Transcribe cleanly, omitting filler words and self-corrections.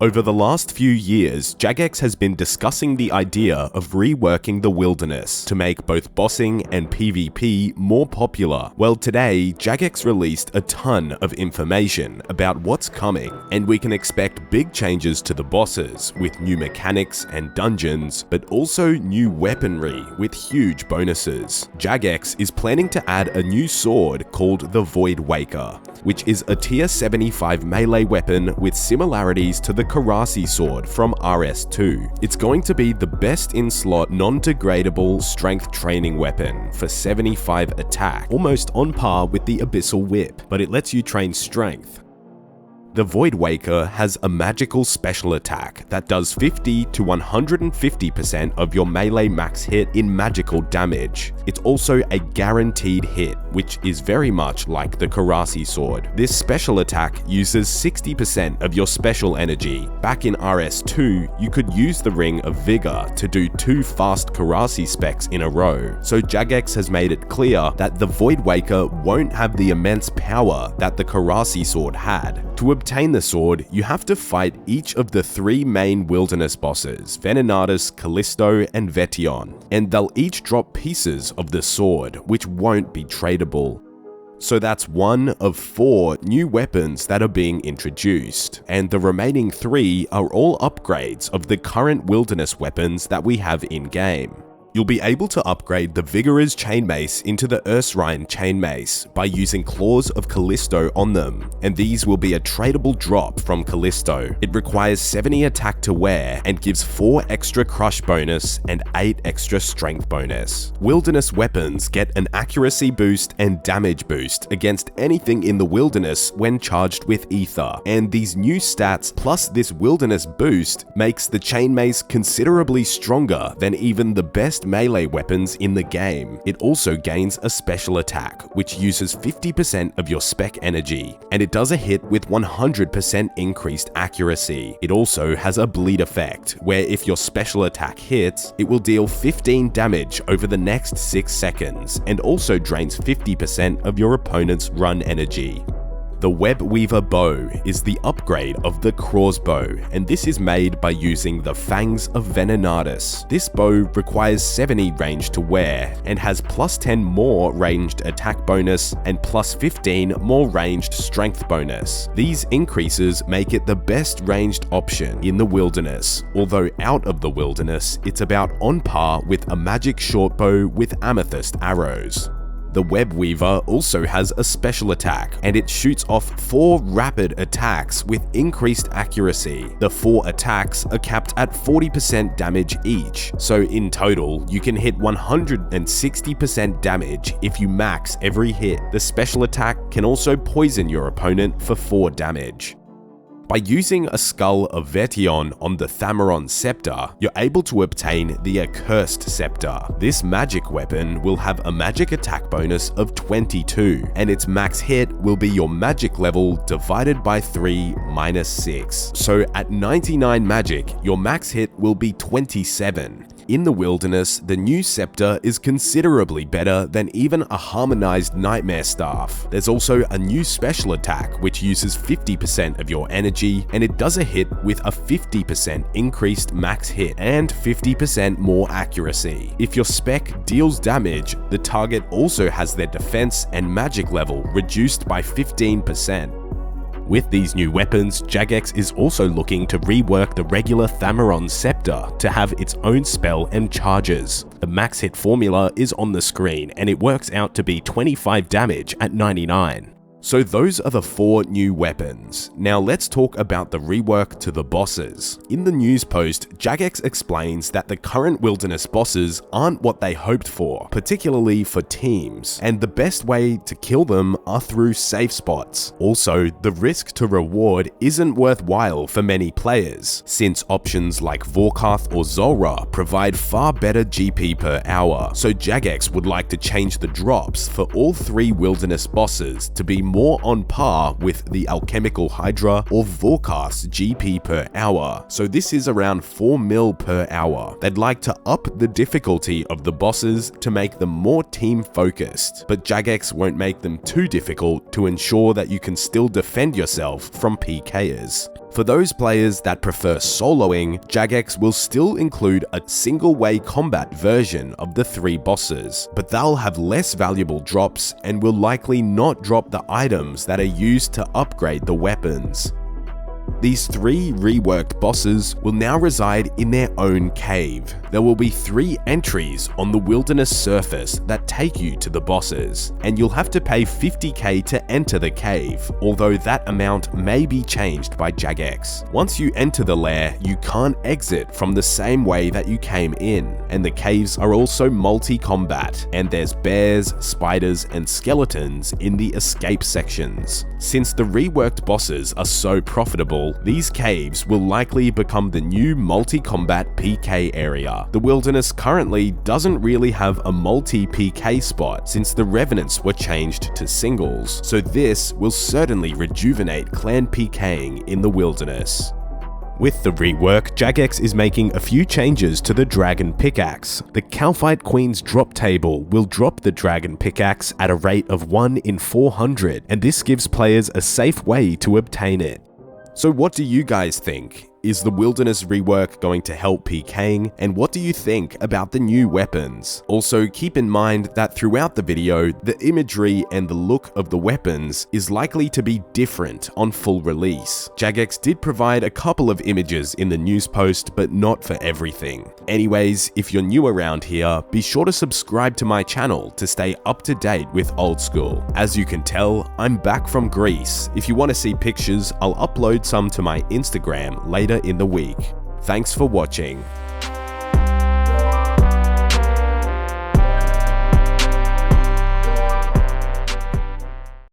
Over the last few years, Jagex has been discussing the idea of reworking the wilderness to make both bossing and PvP more popular. Well, today, Jagex released a ton of information about what's coming, and we can expect big changes to the bosses with new mechanics and dungeons, but also new weaponry with huge bonuses. Jagex is planning to add a new sword called the Void Waker, which is a tier 75 melee weapon with similarities to the Karasi sword from RS2. It's going to be the best in slot non-degradable strength training weapon for 75 attack, almost on par with the Abyssal Whip, but it lets you train strength. The Void Waker has a magical special attack that does 50 to 150% of your melee max hit in magical damage. It's also a guaranteed hit, which is very much like the Karasi sword. This special attack uses 60% of your special energy. Back in RS2, you could use the Ring of Vigor to do 2 fast Karasi specs in a row, so Jagex has made it clear that the Void Waker won't have the immense power that the Karasi sword had. To obtain the sword, you have to fight each of the 3 main wilderness bosses, Venenatus, Callisto, and Vetion, and they'll each drop pieces of the sword, which won't be tradable. So that's 1 of 4 new weapons that are being introduced, and the remaining 3 are all upgrades of the current wilderness weapons that we have in-game. You'll be able to upgrade the Vigor's Chainmace into the Ursrine Chainmace by using Claws of Callisto on them, and these will be a tradable drop from Callisto. It requires 70 attack to wear and gives 4 extra crush bonus and 8 extra strength bonus. Wilderness weapons get an accuracy boost and damage boost against anything in the wilderness when charged with ether, and these new stats plus this wilderness boost makes the Chainmace considerably stronger than even the best melee weapons in the game. It also gains a special attack, which uses 50% of your spec energy, and it does a hit with 100% increased accuracy. It also has a bleed effect, where if your special attack hits, it will deal 15 damage over the next 6 seconds, and also drains 50% of your opponent's run energy. The Web Weaver bow is the upgrade of the crossbow, and this is made by using the Fangs of Venenatus. This bow requires 70 range to wear and has plus 10 more ranged attack bonus and plus 15 more ranged strength bonus. These increases make it the best ranged option in the wilderness, although out of the wilderness, it's about on par with a magic shortbow with amethyst arrows. The Web Weaver also has a special attack, and it shoots off 4 rapid attacks with increased accuracy. The 4 attacks are capped at 40% damage each, so in total, you can hit 160% damage if you max every hit. The special attack can also poison your opponent for 4 damage. By using a Skull of Vetion on the Thammaron Scepter, you're able to obtain the Accursed Scepter. This magic weapon will have a magic attack bonus of 22, and its max hit will be your magic level divided by 3 minus 6. So at 99 magic, your max hit will be 27. In the wilderness, the new scepter is considerably better than even a harmonized nightmare staff. There's also a new special attack which uses 50% of your energy, and it does a hit with a 50% increased max hit and 50% more accuracy. If your spec deals damage, the target also has their defense and magic level reduced by 15%. With these new weapons, Jagex is also looking to rework the regular Thammaron Scepter to have its own spell and charges. The max hit formula is on the screen, and it works out to be 25 damage at 99. So those are the 4 new weapons. Now let's talk about the rework to the bosses. In the news post, Jagex explains that the current wilderness bosses aren't what they hoped for, particularly for teams, and the best way to kill them are through safe spots. Also, the risk to reward isn't worthwhile for many players, since options like Vorkath or Zulrah provide far better GP per hour, so Jagex would like to change the drops for all 3 wilderness bosses to be more on par with the Alchemical Hydra or Vorkath's GP per hour, so this is around 4 mil per hour. They'd like to up the difficulty of the bosses to make them more team focused, but Jagex won't make them too difficult to ensure that you can still defend yourself from PKers. For those players that prefer soloing, Jagex will still include a single-way combat version of the 3 bosses, but they'll have less valuable drops and will likely not drop the items that are used to upgrade the weapons. These 3 reworked bosses will now reside in their own cave. There will be 3 entries on the wilderness surface that take you to the bosses, and you'll have to pay 50k to enter the cave, although that amount may be changed by Jagex. Once you enter the lair, you can't exit from the same way that you came in, and the caves are also multi-combat, and there's bears, spiders, and skeletons in the escape sections. Since the reworked bosses are so profitable, these caves will likely become the new multi-combat PK area. The wilderness currently doesn't really have a multi-PK spot since the revenants were changed to singles, so this will certainly rejuvenate clan PKing in the wilderness. With the rework, Jagex is making a few changes to the Dragon Pickaxe. The Calphite Queen's drop table will drop the Dragon Pickaxe at a rate of 1 in 400, and this gives players a safe way to obtain it. So what do you guys think? Is the wilderness rework going to help PKing? And what do you think about the new weapons? Also, keep in mind that throughout the video, the imagery and the look of the weapons is likely to be different on full release. Jagex did provide a couple of images in the news post, but not for everything. Anyways, if you're new around here, be sure to subscribe to my channel to stay up to date with old school. As you can tell, I'm back from Greece. If you want to see pictures, I'll upload some to my Instagram later in the week. Thanks for watching.